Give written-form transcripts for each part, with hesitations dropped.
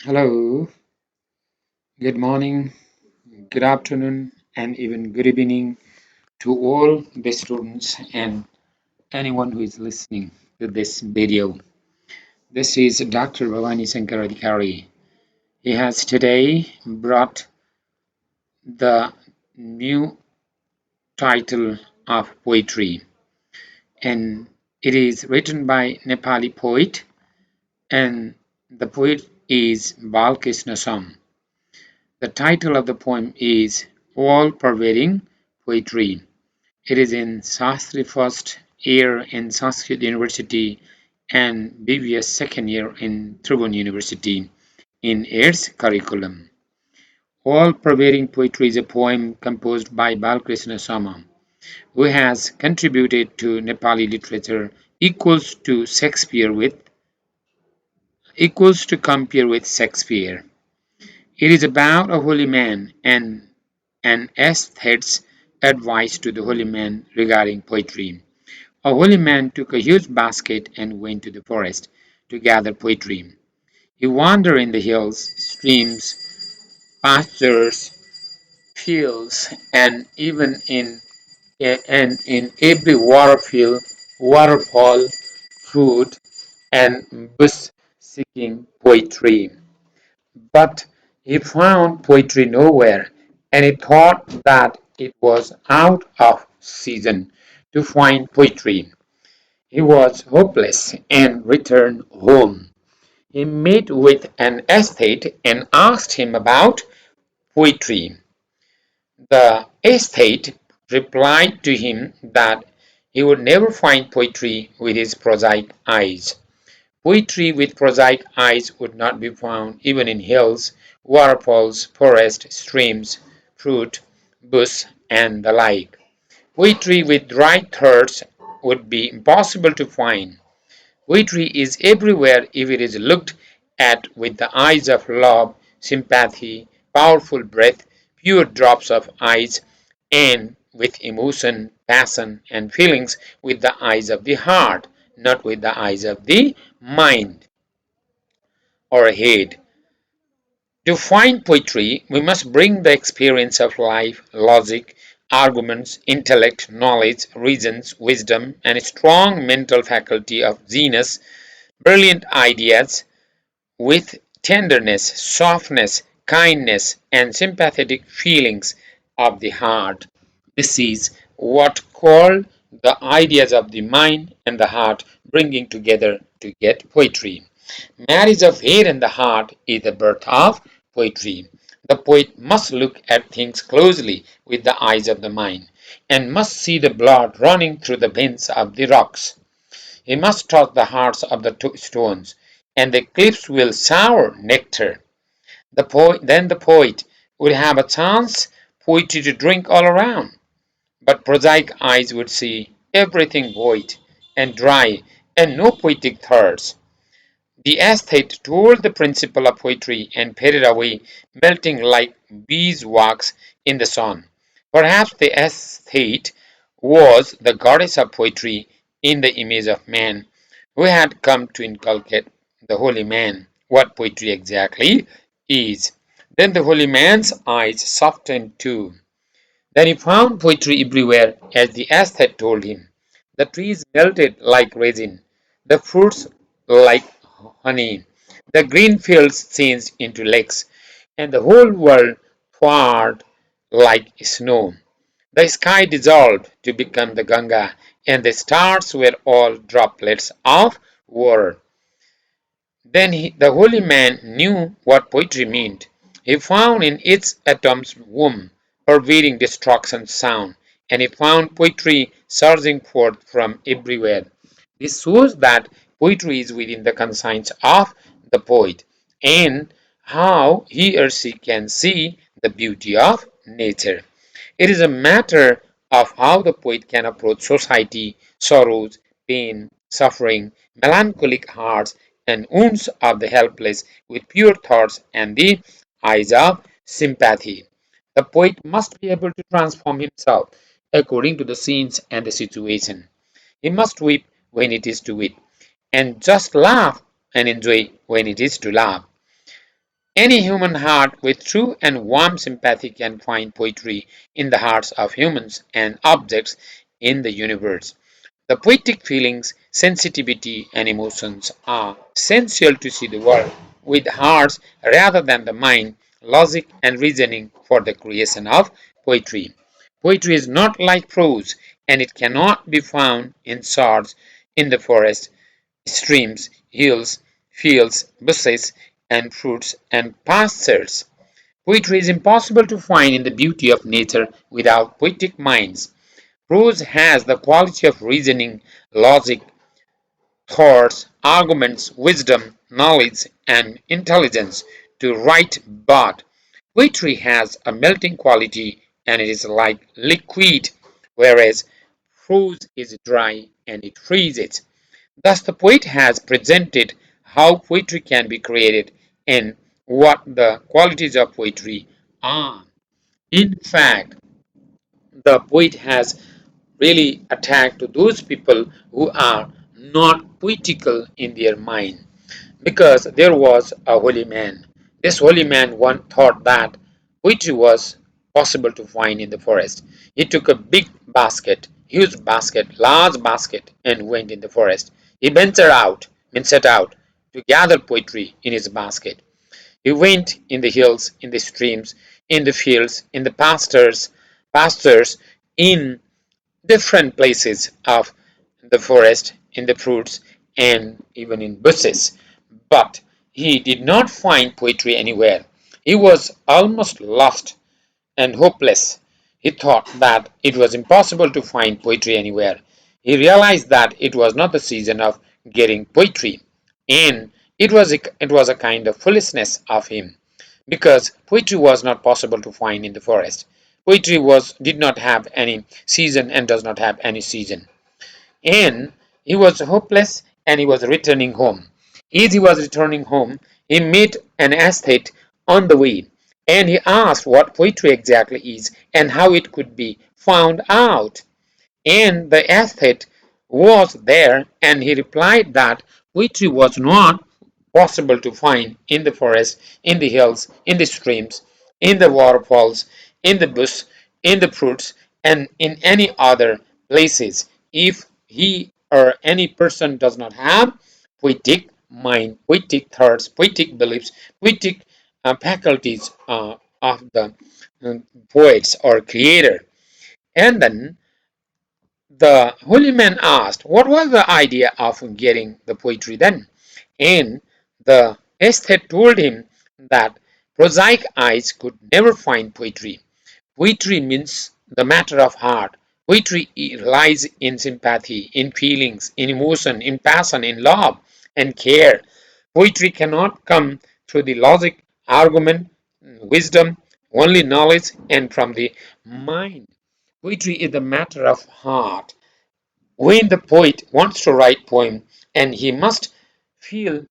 Hello, good morning, good afternoon, and even good evening to all the students and anyone who is listening to this video. This is Dr. Bhawani Sankaradhikari. He has today brought the new title of poetry, and it is written by Nepali poet, and the poet is Balkrishna Sam. The title of the poem is All Pervading Poetry. It is in Sastri first year in Sanskrit University and BBS second year in Tribhuvan University in its curriculum. All Pervading Poetry is a poem composed by Balkrishna Sama, who has contributed to Nepali literature equals to compare with Shakespeare. It is about a holy man and an aesthete's advice to the holy man regarding poetry. A holy man took a huge basket and went to the forest to gather poetry. He wandered in the hills, streams, pastures, fields, and in every waterfall, fruit, and bush seeking poetry. But he found poetry nowhere, and he thought that it was out of season to find poetry. He was hopeless and returned home. He met with an aesthete and asked him about poetry. The aesthete replied to him that he would never find poetry with his prosaic eyes. Poetry with prosaic eyes would not be found even in hills, waterfalls, forests, streams, fruit, bush, and the like. Poetry with dry thirst would be impossible to find. Poetry is everywhere if it is looked at with the eyes of love, sympathy, powerful breath, pure drops of eyes, and with emotion, passion, and feelings with the eyes of the heart, not with the eyes of the mind or head. To find poetry, we must bring the experience of life, logic, arguments, intellect, knowledge, reasons, wisdom, and a strong mental faculty of genius, brilliant ideas, with tenderness, softness, kindness, and sympathetic feelings of the heart. This is what called the ideas of the mind and the heart bringing together to get poetry. Marriage of head and the heart is the birth of poetry. The poet must look at things closely with the eyes of the mind, and must see the blood running through the veins of the rocks. He must touch the hearts of the stones, and the cliffs will shower nectar. Then the poet would have a chance poetry to drink all around, but prosaic eyes would see everything void and dry and no poetic thirst. The aesthete told the principle of poetry and faded away, melting like beeswax in the sun. Perhaps the aesthete was the goddess of poetry in the image of man, who had come to inculcate the holy man what poetry exactly is. Then the holy man's eyes softened too. Then he found poetry everywhere, as the aesthete told him. The trees melted like resin, the fruits like honey, the green fields changed into lakes, and the whole world thawed like snow. The sky dissolved to become the Ganga, and the stars were all droplets of water. Then the holy man knew what poetry meant. He found in its atoms womb, pervading destruction sound, and he found poetry surging forth from everywhere. This shows that poetry is within the conscience of the poet, and how he or she can see the beauty of nature. It is a matter of how the poet can approach society, sorrows, pain, suffering, melancholic hearts, and wounds of the helpless with pure thoughts and the eyes of sympathy. The poet must be able to transform himself according to the scenes and the situation. He must weep when it is to weep, and just laugh and enjoy when it is to laugh. Any human heart with true and warm sympathy can find poetry in the hearts of humans and objects in the universe. The poetic feelings, sensitivity, and emotions are essential to see the world with hearts rather than the mind, logic, and reasoning for the creation of poetry. Poetry is not like prose, and it cannot be found in swords in the forest, streams, hills, fields, bushes, and fruits and pastures. Poetry is impossible to find in the beauty of nature without poetic minds. Prose has the quality of reasoning, logic, thoughts, arguments, wisdom, knowledge, and intelligence to write, but poetry has a melting quality and it is like liquid, whereas prose is dry and it freezes. Thus, the poet has presented how poetry can be created and what the qualities of poetry are. In fact, the poet has really attacked to those people who are not poetical in their mind, because there was a holy man. This holy man once thought that poetry was possible to find in the forest. He took a big basket, huge basket, large basket, and went in the forest. He ventured out and set out to gather poetry in his basket. He went in the hills, in the streams, in the fields, in the pastures, in different places of the forest, in the fruits, and even in bushes. But he did not find poetry anywhere. He was almost lost and hopeless. He thought that it was impossible to find poetry anywhere. He realized that it was not the season of getting poetry, and it was a kind of foolishness of him, because poetry was not possible to find in the forest. Poetry was did not have any season and does not have any season. And he was hopeless and he was returning home. As he was returning home, he met an aesthete on the way and he asked what poetry exactly is and how it could be found out. And the aesthete was there and he replied that poetry was not possible to find in the forest, in the hills, in the streams, in the waterfalls, in the bush, in the fruits, and in any other places if he or any person does not have poetic mind, poetic thoughts, poetic beliefs, poetic faculties of the poets or creator. And then the holy man asked, what was the idea of getting the poetry then? And the aesthete told him that prosaic eyes could never find poetry. Poetry means the matter of heart. Poetry lies in sympathy, in feelings, in emotion, in passion, in love and care. Poetry cannot come through the logic, argument, wisdom, only knowledge, and from the mind. Poetry is the matter of heart. When the poet wants to write poem, and he must feel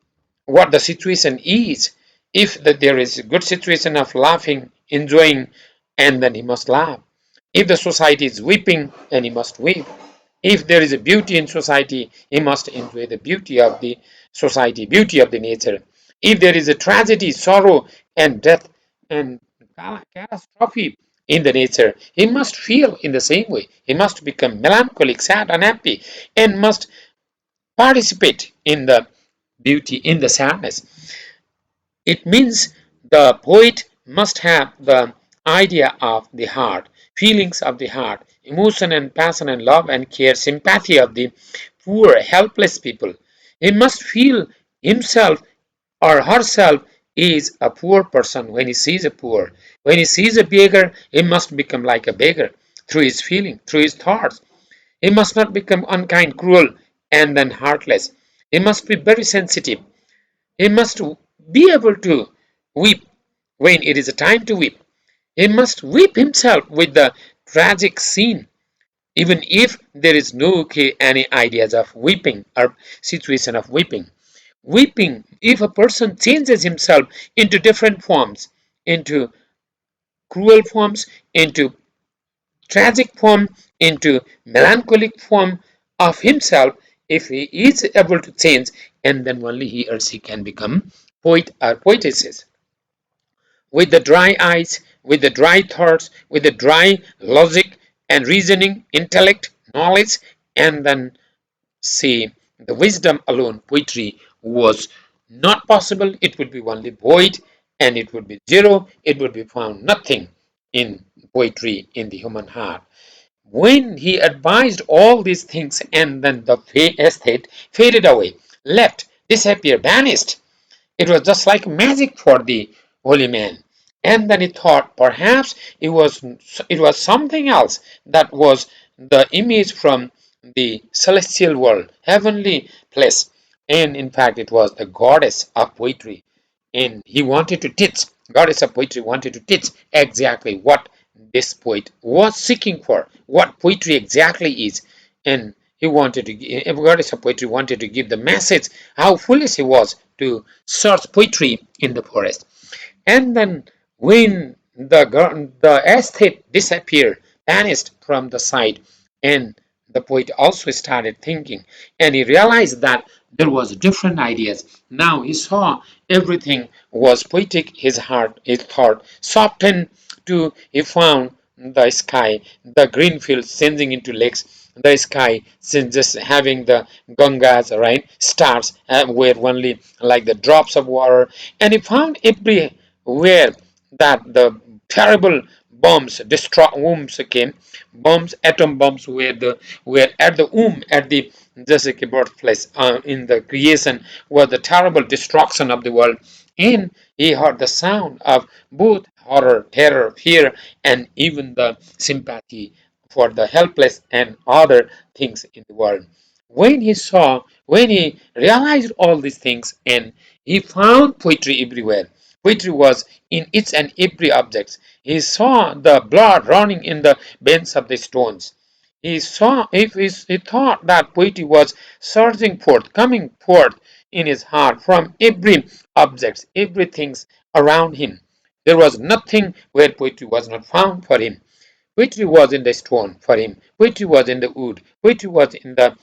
what the situation is. If there is a good situation of laughing, enjoying, and then he must laugh. If the society is weeping, then he must weep. If there is a beauty in society, he must enjoy the beauty of the society, beauty of the nature. If there is a tragedy, sorrow, and death, and catastrophe in the nature, he must feel in the same way. He must become melancholic, sad, unhappy, and must participate in the beauty, in the sadness. It means the poet must have the idea of the heart, feelings of the heart, emotion and passion and love and care, sympathy of the poor, helpless people. He must feel himself or herself is a poor person when he sees a poor. When he sees a beggar, he must become like a beggar through his feeling, through his thoughts. He must not become unkind, cruel, and then heartless. He must be very sensitive. He must be able to weep when it is a time to weep. He must weep himself with the tragic scene, even if there is no any ideas of weeping or situation of weeping. Weeping, if a person changes himself into different forms, into cruel forms, into tragic form, into melancholic form of himself, if he is able to change, and then only he or she can become poet or poetesses. with the dry eyes, with the dry thoughts, with the dry logic and reasoning, intellect, knowledge, and then say the wisdom alone, poetry was not possible. It would be only void and it would be zero. It would be found nothing in poetry in the human heart. When he advised all these things, and then the estate faded away, left, disappeared, vanished. It was just like magic for the holy man. And then he thought perhaps it was something else that was the image from the celestial world, heavenly place. And in fact, it was the goddess of poetry. And he wanted to teach, goddess of poetry wanted to teach exactly what this poet was seeking for, what poetry exactly is. And he wanted to, goddess of poetry wanted to give the message how foolish he was to search poetry in the forest. And then when the aesthete disappeared, vanished from the sight, and the poet also started thinking, and he realized that there was different ideas. Now he saw everything was poetic. His heart, his thought softened to he found the sky, the green fields changing into lakes, the sky just having the Gangas, right, stars were only like the drops of water, and he found everywhere that the terrible bombs, wombs came, bombs, atom bombs were at the womb, at the just like a birthplace in the creation, was the terrible destruction of the world. And he heard the sound of both horror, terror, fear, and even the sympathy for the helpless and other things in the world. When he realized all these things, and he found poetry everywhere. Poetry was in each and every object. He saw the blood running in the veins of the stones. He saw, if he thought that poetry was surging forth, coming forth in his heart from every object, everything around him. There was nothing where poetry was not found for him. Poetry was in the stone for him. Poetry was in the wood. Poetry was in the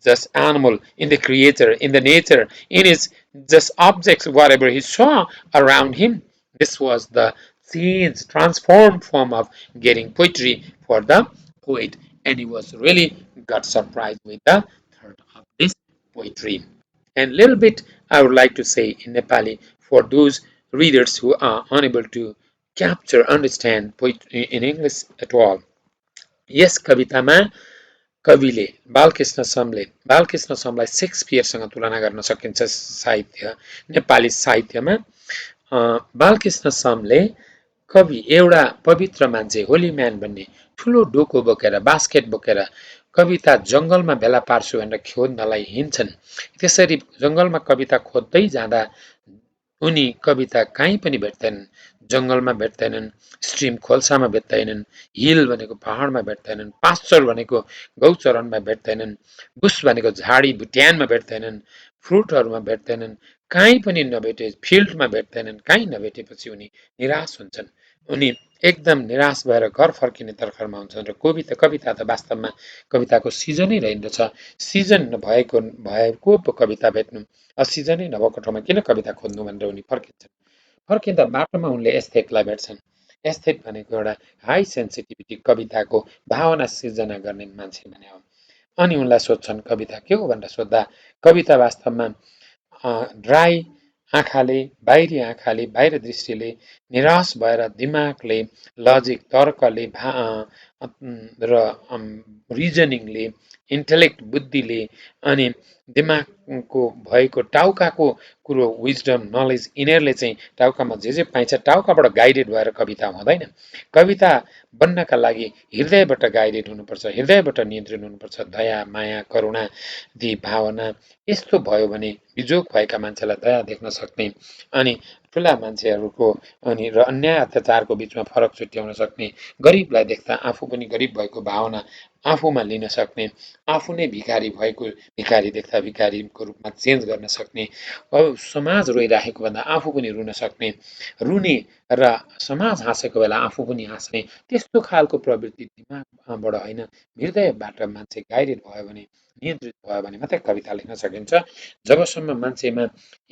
just animal, in the creator, in the nature, in his just objects, whatever he saw around him. This was the changed, transformed form of getting poetry for the poet. And he was really got surprised with the third of this poetry. And little bit I would like to say in Nepali for those readers who are unable to capture, understand poetry in English at all. Yes कवितामा कविले बालकृष्ण समलाई शेक्सपियरसँग तुलना गर्न सकिन्छ साहित्य नेपाली साहित्यमा बालकृष्ण समले कवि एउटा पवित्र मान्छे होली म्यान भन्ने ठुलो डोको बोकेर बास्केट बोकेर कविता जङ्गलमा भेला पार्छु भनेर खोज्नलाई हिँड्छन् त्यसरी जङ्गलमा कविता खोज्दै जाँदा उनी कविता कहीँ पनि भेट्दैनन् जङ्गलमा भेट्दैनन् स्ट्रिम खोल्सामा भेट्दैनन् हिल भनेको पहाडमा भेट्दैनन् पास्चर भनेको गौचरणमा भेट्दैनन् बुस भनेको झाडी भुट्यानमा भेट्दैनन् फ्रुटहरूमा भेट्दैनन् कहीँ पनि नभेटे फिल्डमा भेट्दैनन् कहीँ नभेटेपछि उनी निराश हुन्छन् उनी एकदम निराश भएर घर फर्किने तर्खरमा हुन्छन् र कविता त वास्तवमा कविताको सिजनै रहेछ सिजन भएको कविता भेट्नु सिजनै नभएको ठाउँमा किन कविता खोज्नु भनेर उनी फर्किन्छन् फर्किँदा बाटोमा उनले एस्थेटलाई भेट्छन् एस्थेट भनेको एउटा हाई सेन्सिटिभिटी कविताको भावना सिर्जना गर्ने मान्छे भने हो अनि उनलाई सोध्छन् कविता के हो भनेर सोद्धा कविता वास्तवमा ड्राई आँखाले बाहिर दृष्टिले निराश भएर दिमागले लजिक तर्कले र रिजनिङले इन्टेलेक्ट बुद्धिले अनि दिमागको भएको टाउकाको कुरो विजडम नलेज यिनीहरूले चाहिँ टाउकामा जे पाइन्छ टाउकाबाट गाइडेड भएर कविता हुँदैन कविता बन्नका लागि हृदयबाट गाइडेड हुनुपर्छ हृदयबाट नियन्त्रण हुनुपर्छ दया माया करुणा ती भावना यस्तो भयो भने बिजोग भएका मान्छेलाई दया देख्न सक्ने अनि ठुला मान्छेहरूको अनि र अन्याय अत्याचारको बिचमा फरक छुट्याउन सक्ने गरिबलाई देख्दा आफू पनि गरिब भएको भावना आफूमा लिन सक्ने आफू नै भिखारी भएको भिखारी देख्दा भिखारीको रूपमा चेन्ज गर्न सक्ने अब समाज रोइराखेको भन्दा आफू पनि रुन सक्ने रुने र समाज हाँसेको बेला आफू पनि हाँस्ने त्यस्तो खालको प्रवृत्ति दिमागबाट होइन हृदयबाट मान्छे गाइडेड भयो भने नियन्त्रित भयो भने मात्रै कविता लेख्न सकिन्छ जबसम्म मान्छेमा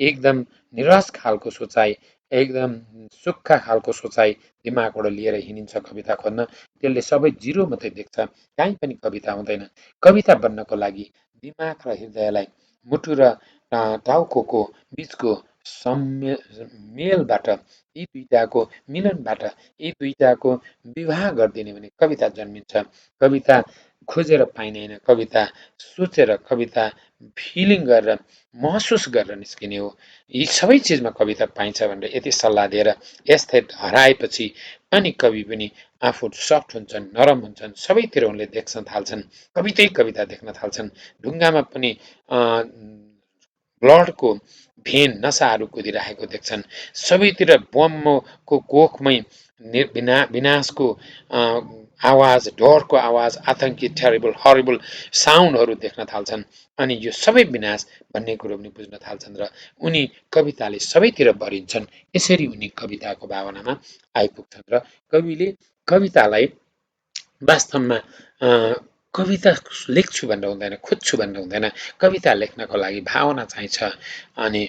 एकदम निरस खालको सोचाइ एकदम सुक्खा खालको सोचाइ दिमागबाट लिएर हिँडिन्छ कविता खोज्न, त्यसले सबै जिरो मात्रै देख्छ, काहीँ पनि कविता हुँदैन। कविता बन्नको लागि दिमाग र हृदयलाई, मुटु र टाउकोको बिचको मेलबाट, यी दुईटाको मिलनबाट, यी दुईटाको विवाह गरिदिने भने कविता जन्मिन्छ। कविता खोजेर पाइने होइन, कविता सोचेर, कविता फिलिङ गरेर, महसुस गरेर निस्किने हो। यी सबै चिजमा कविता पाइन्छ भनेर यति सल्लाह दिएर यस्तै हराएपछि अनि कवि पनि आफू सफ्ट हुन्छन्, नरम हुन्छन्, सबैतिर उनले देख्न थाल्छन्, कवितै कविता देख्न थाल्छन्। ढुङ्गामा पनि ब्लडको भेन नसाहरू कुदिरहेको देख्छन्, सबैतिर बमको कोखमै विनाशको आवाज, डरको आवाज, आतङ्की, टेरिबल, हरिबल साउन्डहरू देख्न थाल्छन्। अनि यो सबै विनाश भन्ने कुरो पनि बुझ्न थाल्छन् र उनी कविताले सबैतिर भरिन्छन्। यसरी उनी कविताको भावनामा आइपुग्छन् र कविले कवितालाई वास्तवमा कविता लेख्छु भनेर हुँदैन, खोज्छु भनेर हुँदैन। कविता लेख्नको लागि भावना चाहिन्छ अनि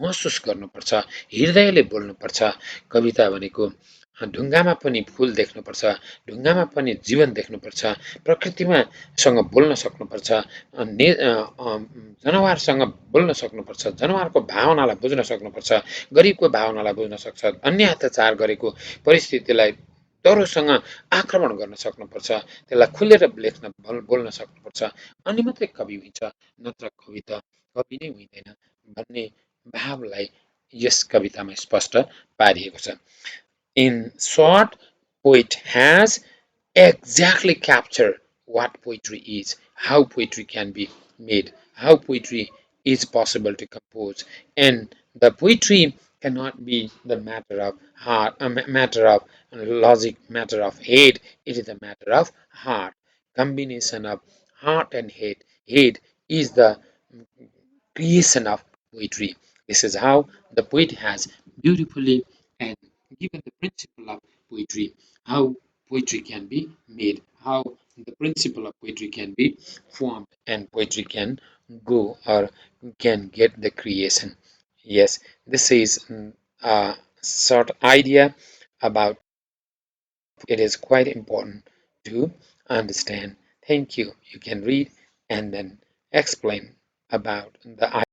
महसुस गर्नुपर्छ, हृदयले बोल्नुपर्छ। कविता भनेको ढुङ्गामा पनि फुल देख्नुपर्छ, ढुङ्गामा पनि जीवन देख्नुपर्छ, प्रकृतिमा सँग बोल्न सक्नुपर्छ, जनावरसँग बोल्न सक्नुपर्छ, जनावरको भावनालाई बुझ्न सक्नुपर्छ, गरिबको भावनालाई बुझ्न सक्छ, अन्य अत्याचार गरेको परिस्थितिलाई डरोसँग आक्रमण गर्न सक्नुपर्छ, त्यसलाई खुलेर बोल्न सक्नुपर्छ, अनि मात्रै कवि हुन्छ, नत्र कवि त कवि नै हुँदैन भन्ने भावलाई यस कवितामा स्पष्ट पारिएको छ। In short, poet has exactly captured what poetry is, how poetry can be made, how poetry is possible to compose, and the poetry cannot be the matter of heart, a matter of logic, matter of head. It is a matter of heart. Combination of heart and head. Head is the creation of poetry. This is how the poet has beautifully and given the principle of poetry, how poetry can be made, how the principle of poetry can be formed, and poetry can go or can get the creation. Yes, this is a sort of idea about it is quite important to understand. Thank you. You can read and then explain about the